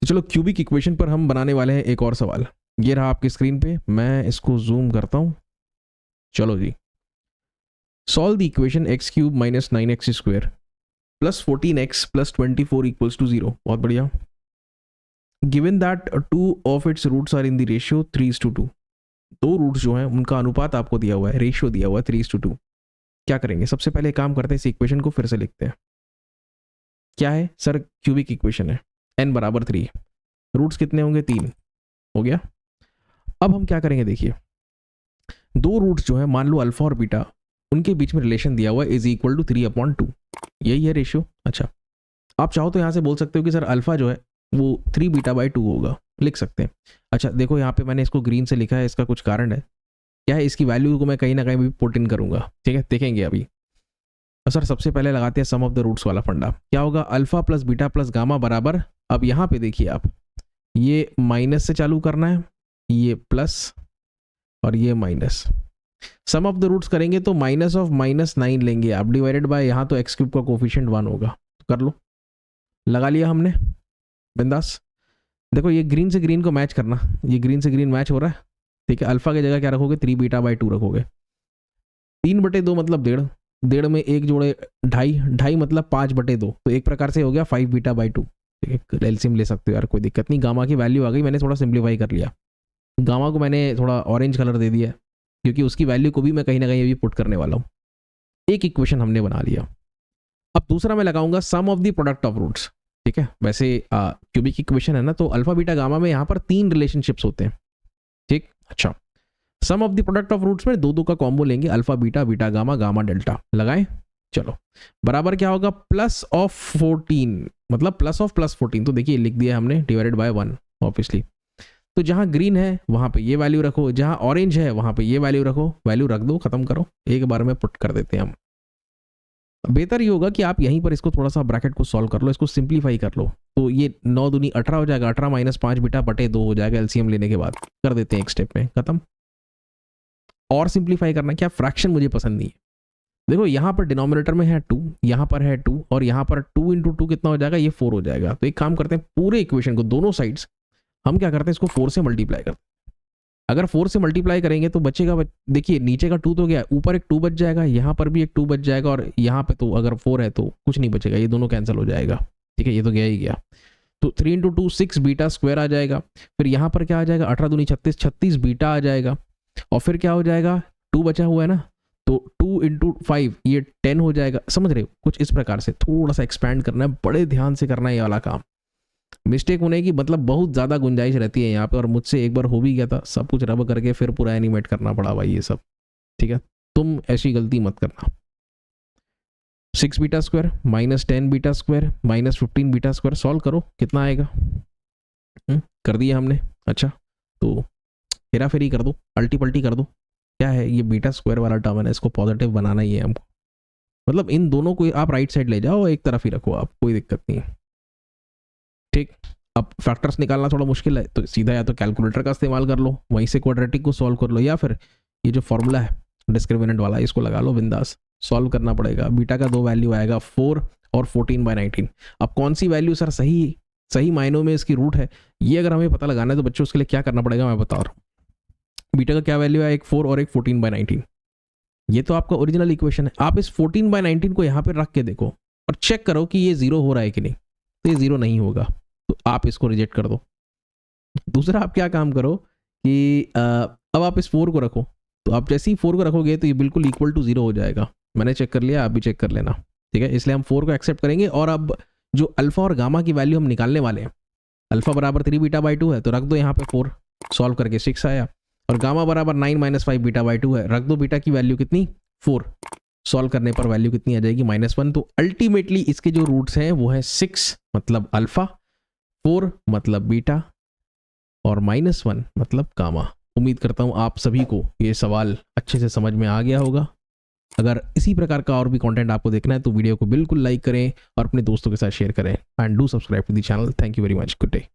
चलो cubic equation पर हम बनाने वाले हैं एक और सवाल। ये रहा आपकी स्क्रीन पे, मैं इसको जूम करता हूं। चलो जी, solve the equation X cube minus 9x square plus 14x प्लस 24 इक्वल्स टू 0। बहुत बढ़िया। Given that two of its roots are in the ratio 3:2। दो रूट्स जो हैं उनका अनुपात आपको दिया हुआ है, रेशियो दिया हुआ है 3:2। क्या करेंगे? सबसे पहले काम करते हैं, इस इक्वेशन को फिर से लिखते हैं। क्या है सर? क्यूबिक इक्वेशन है, n बराबर 3, रूट्स कितने होंगे? 3। हो गया। अब हम क्या करेंगे, देखिए दो रूट्स जो है, मान लो अल्फा और बीटा, उनके बीच में रिलेशन दिया हुआ है इज इक्वल टू 3/2। यही है रेशियो। अच्छा, आप चाहो तो यहाँ से बोल सकते हो कि सर अल्फा जो है वो 3β/2 होगा, लिख सकते हैं। अच्छा देखो, यहाँ पे मैंने इसको ग्रीन से लिखा है, इसका कुछ कारण है। क्या है? इसकी वैल्यू को मैं कहीं ना कहीं भी पुट इन करूंगा, ठीक है, देखेंगे अभी। सर सबसे पहले लगाते हैं सम ऑफ द रूट्स वाला फंडा। क्या होगा? Alpha plus beta plus gamma बराबर, अब यहाँ पे देखिए आप, ये माइनस से चालू करना है, ये प्लस और ये minus. Sum of the roots करेंगे तो -9 लेंगे आप, डिवाइडेड बाय यहाँ तो एक्स क्यूब का कोफिशिएंट 1 होगा। तो कर लो, लगा लिया हमने, बिंदास। देखो ये ग्रीन से ग्रीन को मैच करना, ये ग्रीन से ग्रीन मैच हो रहा है, ठीक है। अल्फा की जगह क्या रखोगे? 3β/2 रखोगे। 3/2 मतलब 1.5, 1.5 में एक जोड़े 2.5, 2.5 मतलब 5/2, तो एक प्रकार से हो गया 5β/2। एलसीएम ले सकते हो यार, कोई दिक्कत नहीं। गामा की वैल्यू आ गई, मैंने थोड़ा सिंप्लीफाई कर लिया। गामा को मैंने थोड़ा ऑरेंज कलर दे दिया क्योंकि उसकी वैल्यू को भी मैं कहीं ना कहीं अभी पुट करने वाला हूँ। एक इक्वेशन हमने बना लिया। अब दूसरा मैं लगाऊंगा sum of the product of roots, ठीक है। वैसे क्यूबिक इक्वेशन है ना, तो अल्फा बीटा गामा में यहाँ पर 3 रिलेशनशिप्स होते हैं, ठीक। अच्छा, sum of the product of roots में दो का कॉम्बो लेंगे, alpha beta, beta gamma, gamma delta. लगाएं, चलो। बराबर क्या होगा? प्लस ऑफ 14, मतलब प्लस ऑफ प्लस 14। तो देखिए लिख दिया हमने, डिवाइडेड बाय 1 ऑब्वियसली। तो जहां ग्रीन है वहां पे ये वैल्यू रखो, जहां ऑरेंज है वहां पे ये वैल्यू रखो, वैल्यू रख दो, खत्म करो, एक बार में पुट कर देते हैं हम। बेहतर ये होगा कि आप यहीं पर इसको थोड़ा सा ब्रैकेट को सॉल्व कर लो, इसको सिंप्लीफाई कर लो। तो ये 9 दूनी 18 हो जाएगा, 18 माइनस 5β/2 हो जाएगा एलसीएम लेने के बाद। कर देते हैं एक स्टेप में, खत्म। और सिंप्लीफाई करना क्या, फ्रैक्शन मुझे पसंद नहीं है। देखो यहाँ पर डिनोमिनेटर में है 2, यहाँ पर है 2, और यहाँ पर 2 × 2 कितना हो जाएगा? ये 4 हो जाएगा। तो एक काम करते हैं, पूरे इक्वेशन को दोनों साइड्स हम क्या करते हैं, इसको 4 से मल्टीप्लाई करते हैं। अगर 4 से मल्टीप्लाई करेंगे तो बचेगा, देखिए नीचे का 2 तो गया, ऊपर एक 2 बच जाएगा, यहाँ पर भी एक 2 बच जाएगा, और यहाँ पे तो अगर 4 है तो कुछ नहीं बचेगा, ये दोनों कैंसिल हो जाएगा, ठीक है। ये तो गया ही गया। तो 3 × 2 6 बीटा स्क्वायर आ जाएगा। फिर यहाँ पर क्या आ जाएगा? 18 दूनी 36, 36 बीटा आ जाएगा। और फिर क्या हो जाएगा? 2 बचा हुआ है ना, तो 2 × 5 ये 10 हो जाएगा। समझ रहे हो? कुछ इस प्रकार से थोड़ा सा एक्सपैंड करना है, बड़े ध्यान से करना है ये वाला काम। मिस्टेक होने की मतलब बहुत ज़्यादा गुंजाइश रहती है यहाँ पे, और मुझसे एक बार हो भी गया था, सब कुछ रब करके फिर पूरा एनिमेट करना पड़ा भाई ये सब, ठीक है। तुम ऐसी गलती मत करना। 6 beta square minus 10 beta square minus 15 beta square, solve करो, कितना आएगा? कर दिया हमने। अच्छा, तो हेरा फेरी कर दो, अल्टी पल्टी कर दो। क्या है ये बीटा स्क्वायर वाला टर्म है ना, इसको पॉजिटिव बनाना ही है हमको। मतलब इन दोनों को आप राइट साइड ले जाओ, एक तरफ ही रखो आप, कोई दिक्कत नहीं है, ठीक। अब फैक्टर्स निकालना थोड़ा मुश्किल है, तो सीधा या तो कैलकुलेटर का इस्तेमाल कर लो, वहीं से क्वाड्रेटिक को सॉल्व कर लो, या फिर ये जो फॉर्मूला है डिस्क्रिमिनेंट वाला, इसको लगा लो, बिंदास। सॉल्व करना पड़ेगा। बीटा का 2 वैल्यू आएगा, 4 और 14/19। अब कौन सी वैल्यू सर सही मायनों में इसकी रूट है, ये अगर हमें पता लगाना है तो बच्चों उसके लिए क्या करना पड़ेगा मैं बता रहा हूँ। बीटा का क्या वैल्यू है? एक 4 और एक 14/19। ये तो आपका ओरिजिनल इक्वेशन है। आप इस 14/19 को यहाँ पे रख के देखो और चेक करो कि ये 0 हो रहा है कि नहीं। तो ये 0 नहीं होगा, तो आप इसको रिजेक्ट कर दो। दूसरा आप क्या काम करो कि अब आप इस 4 को रखो, तो आप जैसे ही 4 को रखोगे तो ये बिल्कुल इक्वल टू 0 हो जाएगा। मैंने चेक कर लिया, आप भी चेक कर लेना, ठीक है। इसलिए हम 4 को एक्सेप्ट करेंगे। और अब जो अल्फा और गामा की वैल्यू हम निकालने वाले हैं, अल्फा बराबर 3β/2 है, तो रख दो यहाँ पे 4, सॉल्व करके 6 आया। और गामा बराबर 9 - 5β/2 है, रख दो बीटा की वैल्यू कितनी? 4, सॉल्व करने पर वैल्यू कितनी आ जाएगी? -1। तो अल्टीमेटली इसके जो रूट्स हैं वो है 6 मतलब अल्फा, 4 मतलब बीटा, और -1 मतलब गामा। उम्मीद करता हूं आप सभी को ये सवाल अच्छे से समझ में आ गया होगा। अगर इसी प्रकार का और भी कंटेंट आपको देखना है तो वीडियो को बिल्कुल लाइक करें और अपने दोस्तों के साथ शेयर करें, and do subscribe to the channel. Thank you very much, good day.